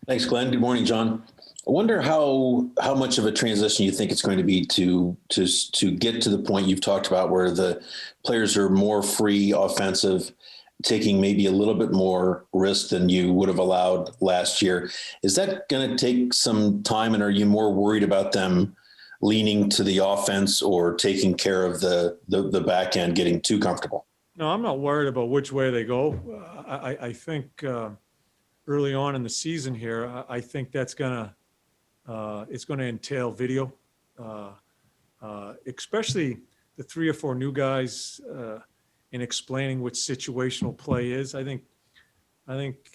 Thanks, Glenn. Good morning, John. I wonder how much of a transition you think it's going to be to get to the point you've talked about where the players are more free offensive, taking maybe a little bit more risk than you would have allowed last year. Is that going to take some time, and are you more worried about them leaning to the offense or taking care of the back end, getting too comfortable? No, I'm not worried about which way they go. I think early on in the season here, I think that's it's going to entail video, especially the 3 or 4 new guys in explaining what situational play is. I think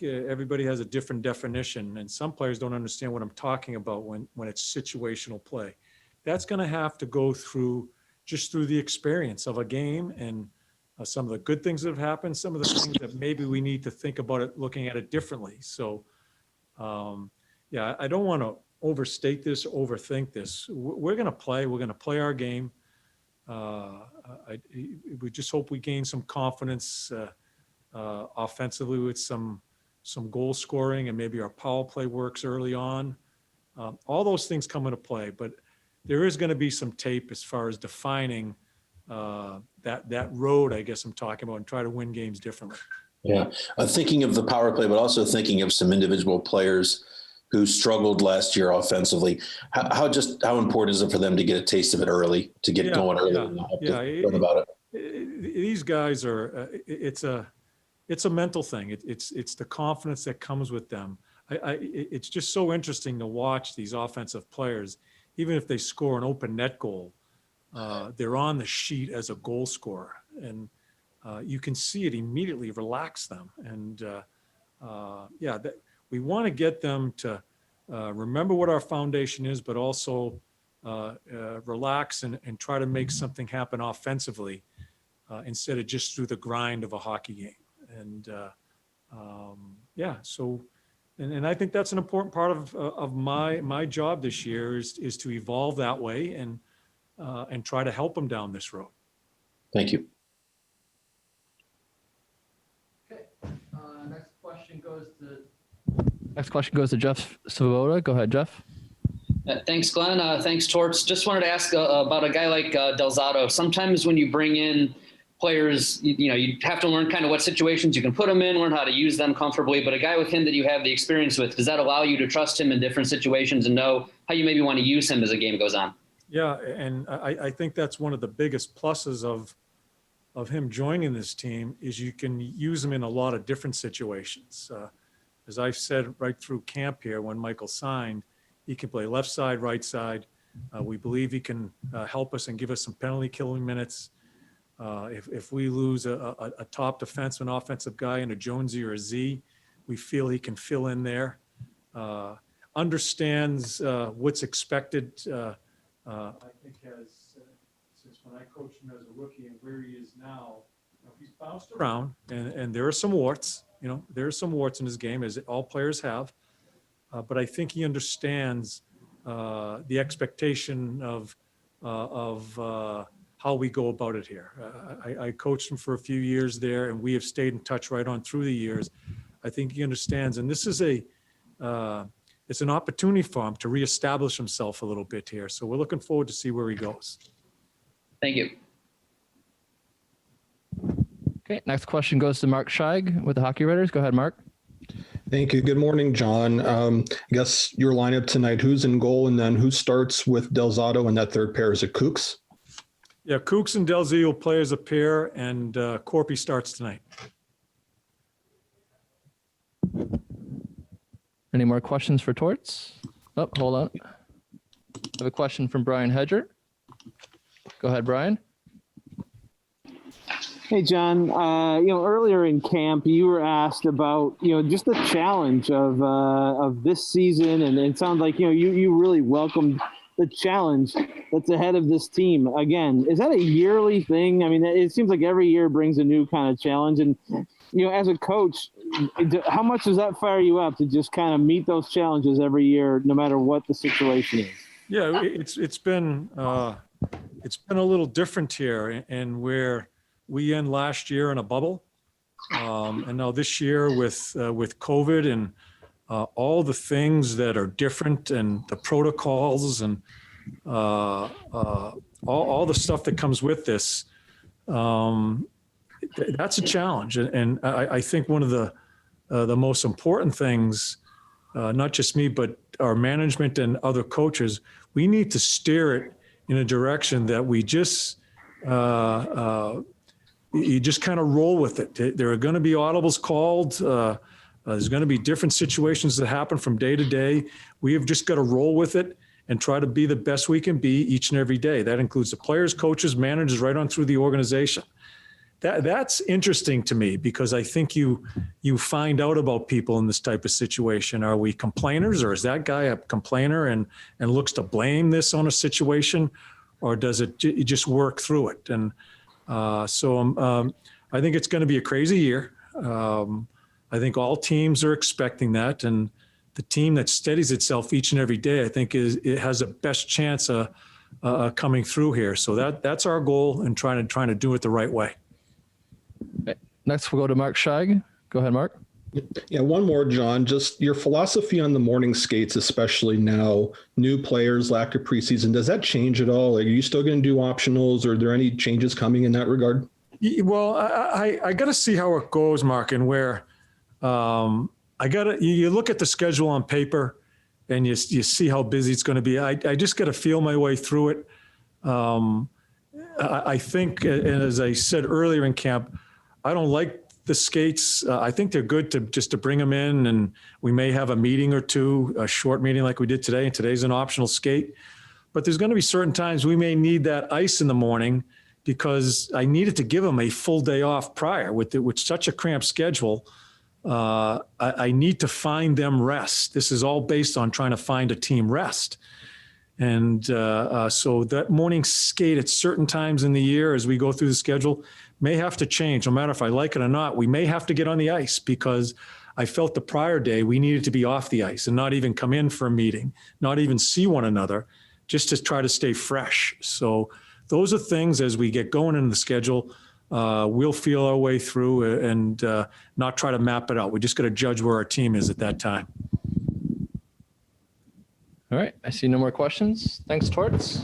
everybody has a different definition, and some players don't understand what I'm talking about when it's situational play. That's going to have to go through the experience of a game and some of the good things that have happened, some of the things that maybe we need to think about it, looking at it differently. So, I don't want to overstate this, overthink this. We're going to play. We're going to play our game. We just hope we gain some confidence offensively with some goal scoring, and maybe our power play works early on. All those things come into play, but there is going to be some tape as far as defining that road, I guess I'm talking about, and try to win games differently. Yeah, thinking of the power play, but also thinking of some individual players who struggled last year offensively. How important is it for them to get a taste of it early, to get going early and help to learn about it? These guys are. It's a mental thing. It's the confidence that comes with them. It's just so interesting to watch these offensive players, even if they score an open net goal. They're on the sheet as a goal scorer, and you can see it immediately relax them. And we want to get them to remember what our foundation is, but also relax and try to make something happen offensively instead of just through the grind of a hockey game. And and I think that's an important part of my job this year is to evolve that way and try to help them down this road. Thank you. Okay. Next question goes to Jeff Svoboda. Go ahead, Jeff. Thanks, Glenn. Thanks, Torts. Just wanted to ask about a guy like Delzato. Sometimes when you bring in players, you have to learn kind of what situations you can put them in, learn how to use them comfortably. But a guy with him that you have the experience with, does that allow you to trust him in different situations and know how you maybe want to use him as the game goes on? Yeah, and I think that's one of the biggest pluses of him joining this team is you can use him in a lot of different situations. As I've said right through camp here, when Michael signed, he can play left side, right side. We believe he can help us and give us some penalty killing minutes. If we lose a top defenseman, offensive guy in a Jonesy or a Z, we feel he can fill in there. Understands what's expected. I think since when I coached him as a rookie and where he is now, he's bounced around, and there are some warts. There are some warts in his game, as all players have. But I think he understands the expectation of how we go about it here. I coached him for a few years there, and we have stayed in touch right on through the years. I think he understands, and this is it's an opportunity for him to reestablish himself a little bit here. So we're looking forward to see where he goes. Thank you. Okay, next question goes to Mark Scheig with the Hockey Writers. Go ahead, Mark. Thank you. Good morning, John. I guess your lineup tonight, who's in goal, and then who starts with Delzato in that third pair? Is it Kooks? Yeah, Kooks and Delzy will play as a pair, and Corpy starts tonight. Any more questions for Torts? Oh, hold on. I have a question from Brian Hedger. Go ahead, Brian. Hey, John. Earlier in camp, you were asked about, just the challenge of this season, and it sounds like, you really welcomed the challenge that's ahead of this team. Again, is that a yearly thing? I mean, it seems like every year brings a new kind of challenge, and as a coach, how much does that fire you up to just kind of meet those challenges every year, no matter what the situation is? Yeah, it's been a little different here, and where we end last year in a bubble, and now this year with COVID and all the things that are different and the protocols and all the stuff that comes with this. That's a challenge. And I think one of the most important things, not just me, but our management and other coaches, we need to steer it in a direction that we just, you just kind of roll with it. There are going to be audibles called. There's going to be different situations that happen from day to day. We have just got to roll with it and try to be the best we can be each and every day. That includes the players, coaches, managers, right on through the organization. That's interesting to me because I think you find out about people in this type of situation. Are we complainers, or is that guy a complainer and looks to blame this on a situation, or does it just work through it? And so I think it's going to be a crazy year. I think all teams are expecting that, and the team that steadies itself each and every day, I think it has the best chance of coming through here. So that's our goal, and trying to do it the right way. Next, we'll go to Mark Scheig. Go ahead, Mark. Yeah, one more, John. Just your philosophy on the morning skates, especially now, new players, lack of preseason. Does that change at all? Are you still going to do optionals, or are there any changes coming in that regard? Well, I got to see how it goes, Mark, and where you look at the schedule on paper and you see how busy it's going to be. I just got to feel my way through it. I think, and as I said earlier in camp, I don't like the skates. I think they're good to bring them in, and we may have a meeting or two, a short meeting like we did today, and today's an optional skate. But there's going to be certain times we may need that ice in the morning, because I needed to give them a full day off prior with such a cramped schedule. I need to find them rest. This is all based on trying to find a team rest. And so that morning skate at certain times in the year as we go through the schedule may have to change. No matter if I like it or not, we may have to get on the ice, because I felt the prior day we needed to be off the ice and not even come in for a meeting, not even see one another, just to try to stay fresh. So those are things as we get going in the schedule, we'll feel our way through and not try to map it out. We just got to judge where our team is at that time. All right. I see no more questions. Thanks, Torts.